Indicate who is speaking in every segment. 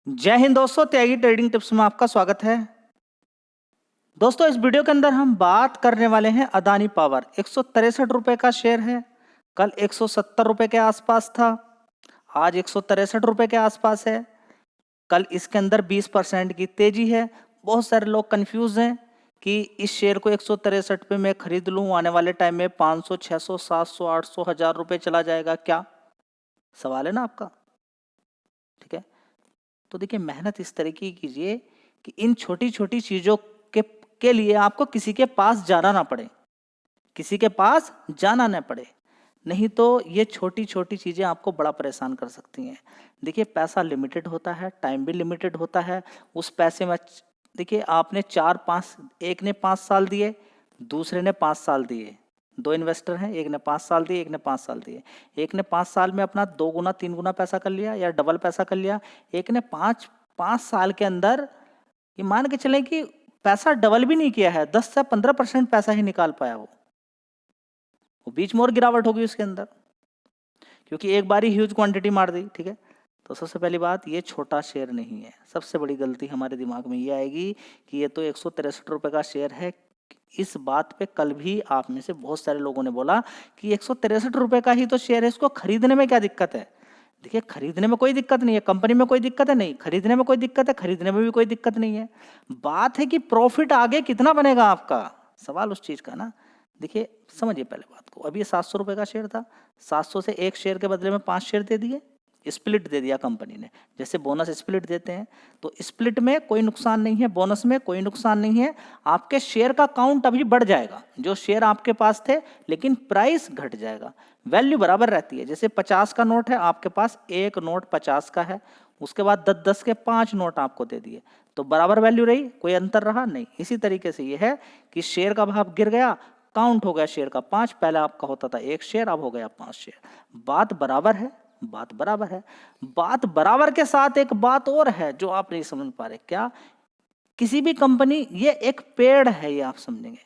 Speaker 1: जय हिंद दोस्तों, त्यागी trading tips में आपका स्वागत है। दोस्तों, इस वीडियो के अंदर हम बात करने वाले हैं अदानी पावर। 163 रुपए का शेयर है। कल 170 रुपए के आसपास था, आज 163 रुपए के आसपास है। कल इसके अंदर 20% की तेजी है। बहुत सारे लोग कंफ्यूज हैं कि इस शेयर को 163 पे मैं खरीद लूं, आने वाले टाइम में 500, 600, 700, 800, 1000 रुपए चला जाएगा क्या? सवाल है ना आपका। ठीक है, तो देखिए, मेहनत इस तरीके की कीजिए कि इन छोटी छोटी चीजों के लिए आपको किसी के पास जाना ना पड़े, किसी के पास जाना ना पड़े। नहीं तो ये छोटी छोटी चीजें आपको बड़ा परेशान कर सकती हैं। देखिए, पैसा लिमिटेड होता है, टाइम भी लिमिटेड होता है। उस पैसे में देखिए, आपने 4-5, एक ने 5 साल दिए, दूसरे ने 5 साल दिए। दो इन्वेस्टर हैं, एक ने 5 साल दिए, एक ने 5 साल दिए। एक ने 5 साल में अपना 2 गुना 3 गुना पैसा कर लिया या डबल पैसा कर लिया। एक ने 5 साल के अंदर ये मान के चलें कि पैसा डबल भी नहीं किया है, 10 से 15% पैसा ही निकाल पाया वो बीच में और गिरावट होगी उसके अंदर, क्योंकि एक बार ही ह्यूज क्वांटिटी मार दी। ठीक है, तो सबसे पहली बात, ये छोटा शेयर नहीं है। सबसे बड़ी गलती हमारे दिमाग में ये आएगी कि ये तो 163 रुपए का शेयर है। इस बात पे कल भी आप में से बहुत सारे लोगों ने बोला कि 163 रुपए का ही तो शेयर है, इसको खरीदने में क्या दिक्कत है? देखिए, खरीदने में कोई दिक्कत नहीं है। कंपनी में कोई दिक्कत है नहीं, खरीदने में कोई दिक्कत है, खरीदने में भी कोई दिक्कत नहीं है। बात है कि प्रॉफिट आगे कितना बनेगा आपका, सवाल उस चीज का ना। देखिए, समझिए पहले बात को। अभी ये 700 रुपए का शेयर था, 700 से एक शेयर के बदले में 5 शेयर दे दिए, स्प्लिट दे दिया कंपनी ने। जैसे बोनस स्प्लिट देते हैं, तो स्प्लिट में कोई नुकसान नहीं है, बोनस में कोई नुकसान नहीं है। आपके शेयर का काउंट अभी बढ़ जाएगा, जो शेयर आपके पास थे, लेकिन प्राइस घट जाएगा। वैल्यू बराबर रहती है। जैसे 50 का नोट है, आपके पास एक नोट 50 का है, उसके बाद 10-10 के 5 नोट आपको दे दिए, तो बराबर वैल्यू रही, कोई अंतर रहा नहीं। इसी तरीके से ये है कि शेयर का भाव गिर गया, काउंट हो गया शेयर का 5, पहले आपका होता था 1 शेयर, अब हो गया 5 शेयर। बात बराबर है, बात बराबर है। बात बराबर के साथ एक बात और है जो आप नहीं समझ पा रहे। क्या? किसी भी कंपनी, ये एक पेड़ है, ये आप समझेंगे।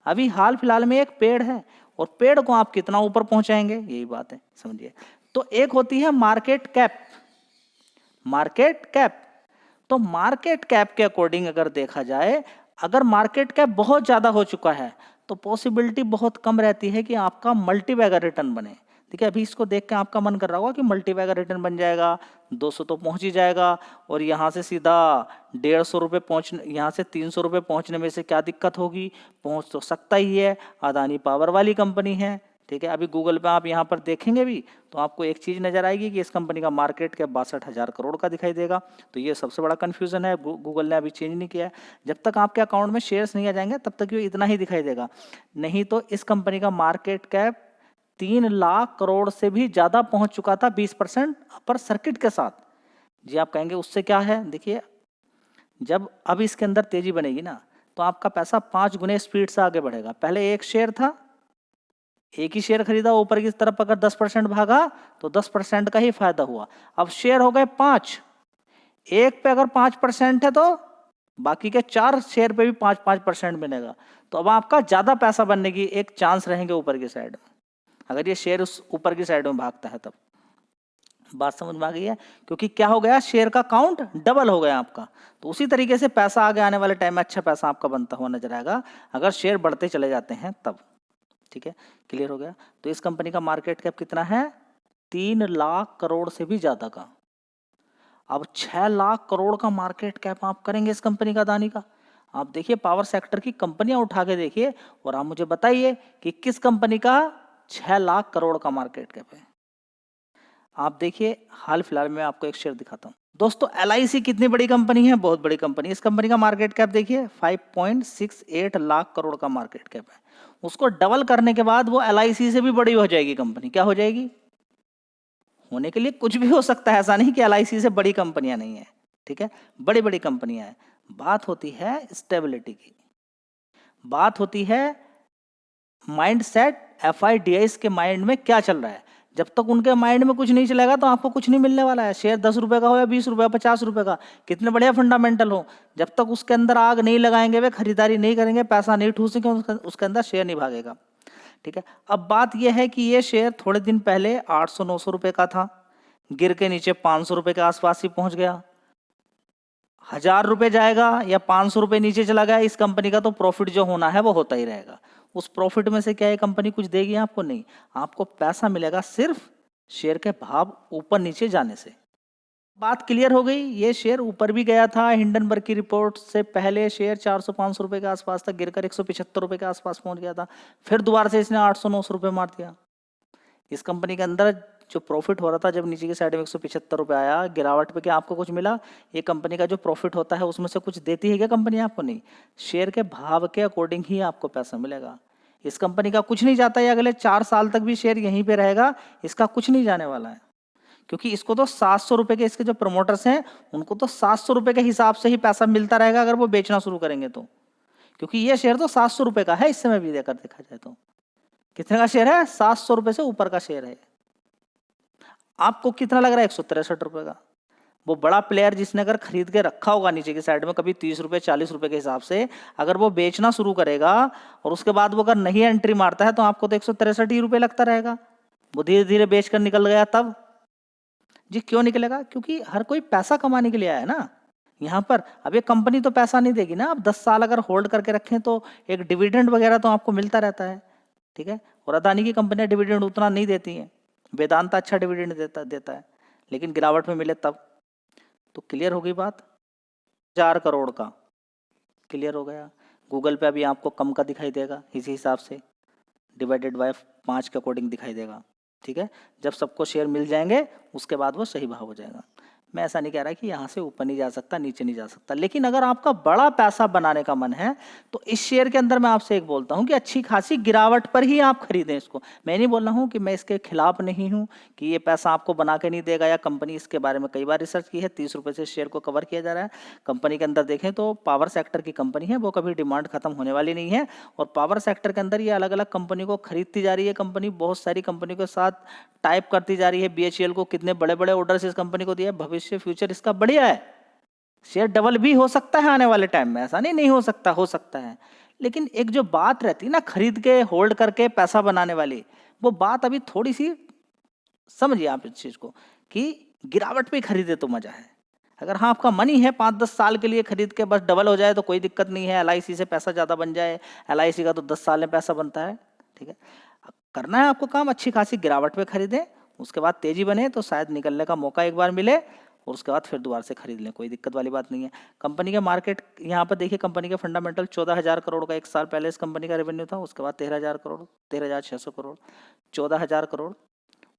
Speaker 1: अभी हाल फिलहाल में एक पेड़ है, और पेड़ को आप कितना ऊपर पहुंचाएंगे, यही बात है, समझिए। तो एक होती है मार्केट कैप। मार्केट कैप, तो मार्केट कैप के अकॉर्डिंग अगर देखा जाए, अगर मार्केट कैप बहुत ज्यादा हो चुका है तो पॉसिबिलिटी बहुत कम रहती है कि आपका मल्टीबैगर रिटर्न बने। ठीक है, अभी इसको देख के आपका मन कर रहा होगा कि मल्टीबैगर रिटर्न बन जाएगा, 200 तो पहुंच ही जाएगा, और यहाँ से सीधा 150 रुपये पहुँचने, यहाँ से 300 रुपये पहुँचने में से क्या दिक्कत होगी? पहुँच तो सकता ही है, अदानी पावर वाली कंपनी है। ठीक है, अभी गूगल पे आप यहाँ पर देखेंगे भी तो आपको एक चीज नजर आएगी कि इस कंपनी का मार्केट कैप 62,000 करोड़ का दिखाई देगा। तो ये सबसे बड़ा कंफ्यूजन है, गूगल ने अभी चेंज नहीं किया है। जब तक आपके अकाउंट में शेयर्स नहीं आ जाएंगे तब तक ये इतना ही दिखाई देगा। नहीं तो इस कंपनी का मार्केट कैप 3 लाख करोड़ से भी ज्यादा पहुंच चुका था, 20% अपर सर्किट के साथ। जी, आप कहेंगे उससे क्या है? देखिए, जब अब इसके अंदर तेजी बनेगी ना, तो आपका पैसा 5 गुने स्पीड से आगे बढ़ेगा। पहले एक शेयर था, एक ही शेयर खरीदा, ऊपर की तरफ अगर 10% भागा तो 10% का ही फायदा हुआ। अब शेयर हो गए 5, एक पे अगर 5% है तो बाकी के 4 शेयर पे भी 5-5% मिलेगा। तो अब आपका ज्यादा पैसा बनने की एक चांस रहेंगे ऊपर की साइड में, अगर ये शेयर उस ऊपर की साइड में भागता है तब। बात समझ में आ गई है? क्योंकि क्या हो गया, शेयर का काउंट डबल हो गया आपका। तो उसी तरीके से पैसा आगे आने वाले टाइम में अच्छा पैसा आपका बनता हुआ नजर आएगा, अगर शेयर बढ़ते चले जाते हैं तब। ठीक है, क्लियर हो गया? तो इस कंपनी का मार्केट कैप कितना है? 3 लाख करोड़ से भी ज्यादा का। अब 6 लाख करोड़ का मार्केट कैप आप करेंगे इस कंपनी का, अदानी का। आप देखिए, पावर सेक्टर की कंपनियां उठा के देखिए, और आप मुझे बताइए कि किस कंपनी का 6 लाख करोड़ का मार्केट कैप है। आप देखिए, हाल फिलहाल में आपको एक शेयर दिखाता हूं। दोस्तों, LIC कितनी बड़ी कंपनी है, बहुत बड़ी कंपनी। इस कंपनी का मार्केट कैप देखिए, 5.68 लाख करोड़ का मार्केट कैप है। उसको डबल करने के बाद वो LIC से भी बड़ी हो जाएगी कंपनी। क्या हो जाएगी? होने के लिए कुछ भी हो सकता है, ऐसा नहीं कि LIC से बड़ी कंपनियां नहीं है। ठीक है, बड़ी बड़ी कंपनियां हैं। बात होती है स्टेबिलिटी की, बात होती है माइंड सेट। FIDIs के माइंड में क्या चल रहा है। जब तक उनके माइंड में कुछ नहीं चलेगा तो आपको कुछ नहीं मिलने वाला है। शेयर 10 रुपए का हो या 20 रुपए, 50 रुपए का, कितने बढ़िया फंडामेंटल हो, जब तक उसके अंदर आग नहीं लगाएंगे, वे खरीदारी नहीं करेंगे, पैसा नहीं ठूसेंगे, उसके अंदर शेयर नहीं भागेगा। ठीक है, अब बात यह है कि ये शेयर थोड़े दिन पहले 800-900 रुपए का था, गिर के नीचे 500 रुपए के आसपास ही पहुंच गया। ₹1000 जाएगा या ₹500 नीचे चला गया, इस कंपनी का तो प्रॉफिट जो होना है वो होता ही रहेगा। उस प्रॉफिट में से क्या है कंपनी कुछ देगी आपको? नहीं, आपको पैसा मिलेगा सिर्फ शेयर के भाव ऊपर नीचे जाने से। बात क्लियर हो गई। ये शेयर ऊपर भी गया था, हिंडनबर्ग की रिपोर्ट से पहले शेयर 400-500 रुपए के आसपास तक गिरकर 175 रुपए के आसपास पहुंच गया था। फिर दोबारा से इसने 800-900 रुपए मार दिया। इस कंपनी के अंदर जो प्रॉफिट हो रहा था, जब नीचे की साइड में 175 रुपए आया गिरावट पे, क्या आपको कुछ मिला? ये कंपनी का जो प्रॉफिट होता है उसमें से कुछ देती है क्या कंपनी आपको? नहीं, शेयर के भाव के अकॉर्डिंग ही आपको पैसा मिलेगा। इस कंपनी का कुछ नहीं जाता है, अगले 4 साल तक भी शेयर यहीं पे रहेगा, इसका कुछ नहीं जाने वाला है। क्योंकि इसको तो 700 रुपए के, इसके जो प्रमोटर्स हैं उनको तो 700 रुपए के हिसाब से ही पैसा मिलता रहेगा अगर वो बेचना शुरू करेंगे तो। क्योंकि ये शेयर तो 700 रुपए का है, इस समय भी देखा जाए तो कितने का शेयर है? 700 रुपए से ऊपर का शेयर है। आपको कितना लग रहा है? 163 रुपए का। वो बड़ा प्लेयर जिसने अगर खरीद के रखा होगा नीचे की साइड में कभी 30 रुपए 40 रुपए के हिसाब से, अगर वो बेचना शुरू करेगा और उसके बाद वो अगर नहीं एंट्री मारता है तो आपको तो 163 ही रुपए लगता रहेगा। वो धीरे धीरे बेचकर निकल गया तब जी। क्यों निकलेगा? क्योंकि हर कोई पैसा कमाने के लिए आया है ना यहाँ पर। अब ये कंपनी तो पैसा नहीं देगी ना। आप 10 साल अगर होल्ड करके रखें तो एक डिविडेंड वगैरह तो आपको मिलता रहता है, ठीक है। और अदानी की कंपनियां डिविडेंड उतना नहीं देती हैं। वेदांता अच्छा डिविडेंड देता है, लेकिन गिरावट में मिले तब। तो क्लियर हो गई बात। 4 करोड़ का क्लियर हो गया। गूगल पे अभी आपको कम का दिखाई देगा, इसी हिसाब से डिवाइडेड बाय 5 के अकॉर्डिंग दिखाई देगा, ठीक है। जब सबको शेयर मिल जाएंगे उसके बाद वो सही भाव हो जाएगा। मैं ऐसा नहीं कह रहा कि यहाँ से ऊपर नहीं जा सकता, नीचे नहीं जा सकता, लेकिन अगर आपका बड़ा पैसा बनाने का मन है तो इस शेयर के अंदर मैं आपसे एक बोलता हूँ कि अच्छी खासी गिरावट पर ही आप खरीदें इसको। मैं नहीं बोल रहा हूँ कि मैं इसके खिलाफ नहीं हूँ कि ये पैसा आपको बना के नहीं देगा, या कंपनी इसके बारे में कई बार रिसर्च की है, 30 रुपये से शेयर को कवर किया जा रहा है। कंपनी के अंदर देखें तो पावर सेक्टर की कंपनी है, वो कभी डिमांड खत्म होने वाली नहीं है। और पावर सेक्टर के अंदर ये अलग अलग कंपनी को खरीदती जा रही है। कंपनी बहुत सारी कंपनी के साथ टाइप करती जा रही है। BHEL को कितने बड़े बड़े ऑर्डर्स इस कंपनी को दिया है। भविष्य फ्यूचर इसका बढ़िया है। शेयर डबल भी हो सकता है आने वाले टाइम में, ऐसा नहीं हो सकता, हो सकता है। लेकिन एक जो बात रहती है ना खरीद के होल्ड करके पैसा बनाने वाली, वो बात अभी थोड़ी सी समझिए आप इस चीज को कि गिरावट पे खरीदे तो मजा है। अगर हाँ आपका मनी है 5-10 साल के लिए खरीद के बस डबल हो जाए तो कोई दिक्कत नहीं है। LIC से पैसा ज्यादा बन जाए, LIC का तो 10 साल में पैसा बनता है, ठीक है। करना है आपको काम, अच्छी खासी गिरावट पे खरीदें, उसके बाद तेजी बने तो शायद निकलने का मौका एक बार मिले और उसके बाद फिर दोबारा से खरीद लें, कोई दिक्कत वाली बात नहीं है। कंपनी के मार्केट यहाँ पर देखिए, कंपनी के फंडामेंटल 14,000 करोड़ का 1 साल पहले इस कंपनी का रेवेन्यू था। उसके बाद 13,000 करोड़, 13,600 करोड़, 14,000 करोड़,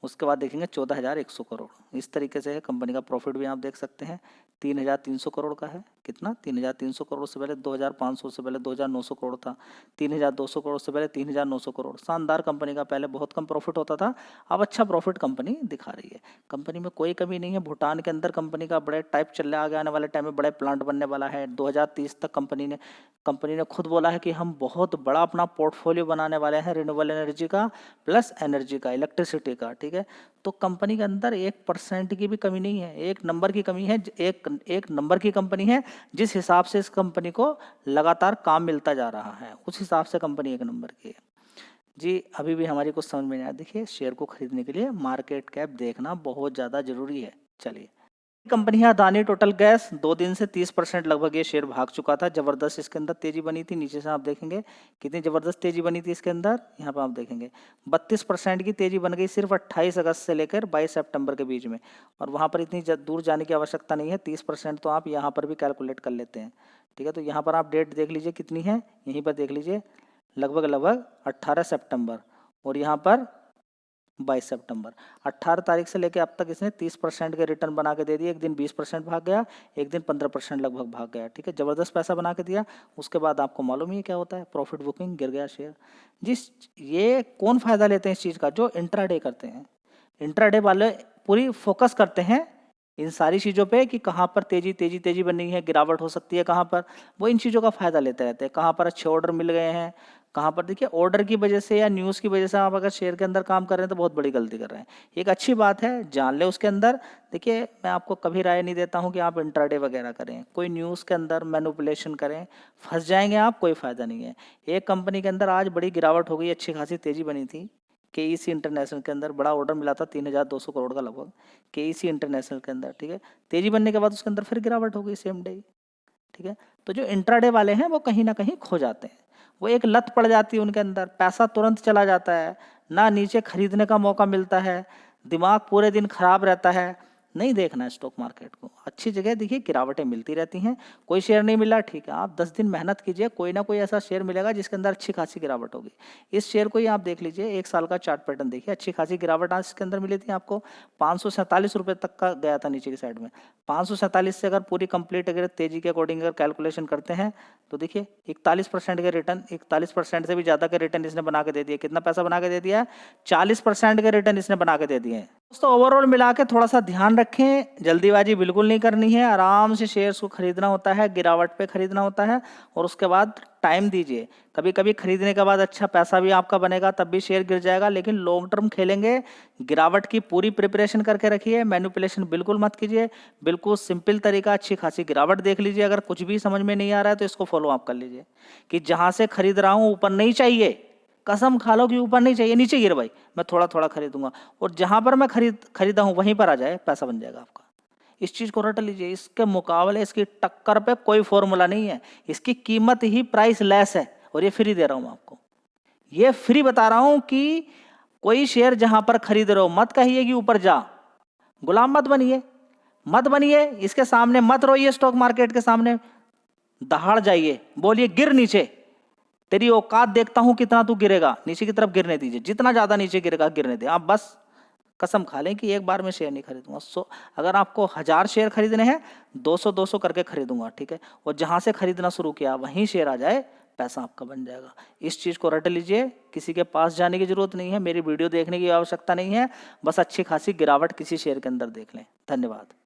Speaker 1: उसके बाद देखेंगे 14,100 करोड़। इस तरीके से है। कंपनी का प्रॉफिट भी आप देख सकते हैं 3,300 करोड़ का है। कितना? 3,300 करोड़ से पहले 2,500 से पहले 2,900 करोड़ था। 3,200 करोड़ से पहले 3,900 करोड़। शानदार कंपनी का। पहले बहुत कम प्रॉफिट होता था, अब अच्छा प्रॉफिट कंपनी दिखा रही है। कंपनी में कोई कमी नहीं है। भूटान के अंदर कंपनी का बड़े टाइप चल रहा है, आगे आने वाले टाइम में बड़े प्लांट बनने वाला है। 2030 तक कंपनी ने खुद बोला है कि हम बहुत बड़ा अपना पोर्टफोलियो बनाने वाले हैं रिन्यूएबल एनर्जी का, प्लस एनर्जी का, इलेक्ट्रिसिटी का, ठीक है। तो कंपनी के अंदर 1% की भी कमी नहीं है, एक नंबर की कमी है, एक नंबर की कंपनी है। जिस हिसाब से इस कंपनी को लगातार काम मिलता जा रहा है उस हिसाब से कंपनी एक नंबर की है जी। अभी भी हमारी कुछ समझ में नहीं आया। देखिए, शेयर को खरीदने के लिए मार्केट कैप देखना बहुत ज़्यादा जरूरी है। चलिए, कंपनी है अदानी टोटल गैस। 2 दिन से 30% लगभग ये शेयर भाग चुका था। जबरदस्त इसके अंदर तेजी बनी थी। नीचे से आप देखेंगे कितनी जबरदस्त तेजी बनी थी इसके अंदर। यहाँ पर आप देखेंगे 32% की तेजी बन गई सिर्फ 28 अगस्त से लेकर 22 सितंबर के बीच में। और वहाँ पर इतनी दूर जाने की आवश्यकता नहीं है। 30% तो आप यहाँ पर भी कैलकुलेट कर लेते हैं, ठीक है। तो यहाँ पर आप डेट देख लीजिए कितनी है, यहीं पर देख लीजिए, लगभग 18 सितंबर, और यहाँ पर 22 सितंबर। 18 तारीख से लेकर अब तक इसने 30% के रिटर्न बना के दे दिए। एक दिन 20% भाग गया, एक दिन 15% लगभग भाग गया, ठीक है। जबरदस्त पैसा बना के दिया। उसके बाद आपको मालूम ही क्या होता है, प्रॉफिट बुकिंग, गिर गया शेयर। ये कौन फायदा लेते हैं इस चीज़ का? जो इंट्राडे करते हैं। इंट्राडे वाले पूरी फोकस करते हैं इन सारी चीज़ों पे कि कहाँ पर तेजी तेजी तेजी बननी है, गिरावट हो सकती है कहाँ पर, वो इन चीज़ों का फायदा लेते रहते हैं। कहाँ पर अच्छे ऑर्डर मिल गए हैं, कहाँ पर। देखिए, ऑर्डर की वजह से या न्यूज़ की वजह से आप अगर शेयर के अंदर काम कर रहे हैं तो बहुत बड़ी गलती कर रहे हैं। एक अच्छी बात है, जान ले उसके अंदर। देखिए, मैं आपको कभी राय नहीं देता हूँ कि आप इंट्राडे वगैरह करें, कोई न्यूज़ के अंदर मैनिपुलेशन करें, फंस जाएंगे आप, कोई फ़ायदा नहीं है। एक कंपनी के अंदर आज बड़ी गिरावट हो गई, अच्छी खासी तेज़ी बनी थी। KEC इंटरनेशनल के अंदर बड़ा ऑर्डर मिला था 3,200 करोड़ का लगभग, KEC इंटरनेशनल के अंदर, ठीक है। तेज़ी बनने के बाद उसके अंदर फिर गिरावट हो गई सेम डे। ठीक है। तो जो इंट्राडे वाले हैं वो कहीं ना कहीं खो जाते हैं, वो एक लत पड़ जाती है उनके अंदर, पैसा तुरंत चला जाता है, ना नीचे खरीदने का मौका मिलता है, दिमाग पूरे दिन खराब रहता है। नहीं देखना है स्टॉक मार्केट को, अच्छी जगह देखिए गिरावटें मिलती रहती हैं। कोई शेयर नहीं मिला, ठीक है, आप 10 दिन मेहनत कीजिए, कोई ना कोई ऐसा शेयर मिलेगा जिसके अंदर अच्छी खासी गिरावट होगी। इस शेयर को ही आप देख लीजिए, 1 साल का चार्ट पैटर्न देखिए, अच्छी खासी गिरावट आज इसके अंदर मिली थी आपको। 547 रुपये तक का गया था नीचे की साइड में। 547 से अगर पूरी कंप्लीट अगर तेजी के अकॉर्डिंग अगर कैलकुलेशन करते हैं तो देखिए 41% के रिटर्न, 41% से भी ज़्यादा के रिटर्न इसने बना के दे दिए। कितना पैसा बना के दे दिया है? 40% के रिटर्न इसने बना के दे दिए हैं। दोस्तों ओवरऑल मिला के थोड़ा सा ध्यान रखें, जल्दीबाजी बिल्कुल नहीं करनी है, आराम से शेयर्स को खरीदना होता है, गिरावट पे खरीदना होता है और उसके बाद टाइम दीजिए। कभी कभी खरीदने के बाद अच्छा पैसा भी आपका बनेगा, तब भी शेयर गिर जाएगा, लेकिन लॉन्ग टर्म खेलेंगे। गिरावट की पूरी प्रिपरेशन करके रखिए, मैनिपुलेशन बिल्कुल मत कीजिए, बिल्कुल सिंपल तरीका, अच्छी खासी गिरावट देख लीजिए। अगर कुछ भी समझ में नहीं आ रहा है तो इसको फॉलो अप कर लीजिए कि जहां से खरीद रहा हूं ऊपर नहीं चाहिए, कसम खा लो कि ऊपर नहीं चाहिए, नीचे गिर भाई, मैं थोड़ा थोड़ा खरीदूंगा और जहां पर मैं खरीदा हूं वहीं पर आ जाए, पैसा बन जाएगा आपका। इस चीज को रट लीजिए, इसके मुकाबले इसकी टक्कर पे कोई फॉर्मूला नहीं है, इसकी कीमत ही प्राइस लेस है और ये फ्री दे रहा हूं मैं आपको, ये फ्री बता रहा हूं कि कोई शेयर जहां पर खरीद रहे हो मत कहिए कि ऊपर जा, गुलाम मत बनिए, मत बनिए, इसके सामने मत रोइए, स्टॉक मार्केट के सामने दहाड़ जाइए, बोलिए गिर नीचे, तेरी औकात देखता हूं कितना तू गिरेगा, नीचे की तरफ गिरने दीजिए, जितना ज्यादा नीचे गिरेगा गिरने दे। आप बस कसम खा लें कि एक बार में शेयर नहीं खरीदूंगा। अगर आपको 1000 शेयर खरीदने हैं 200-200 करके खरीदूंगा, ठीक है, और जहां से खरीदना शुरू किया वहीं शेयर आ जाए, पैसा आपका बन जाएगा। इस चीज को रट लीजिए, किसी के पास जाने की जरूरत नहीं है, मेरी वीडियो देखने की आवश्यकता नहीं है, बस अच्छी खासी गिरावट किसी शेयर के अंदर देख लें। धन्यवाद।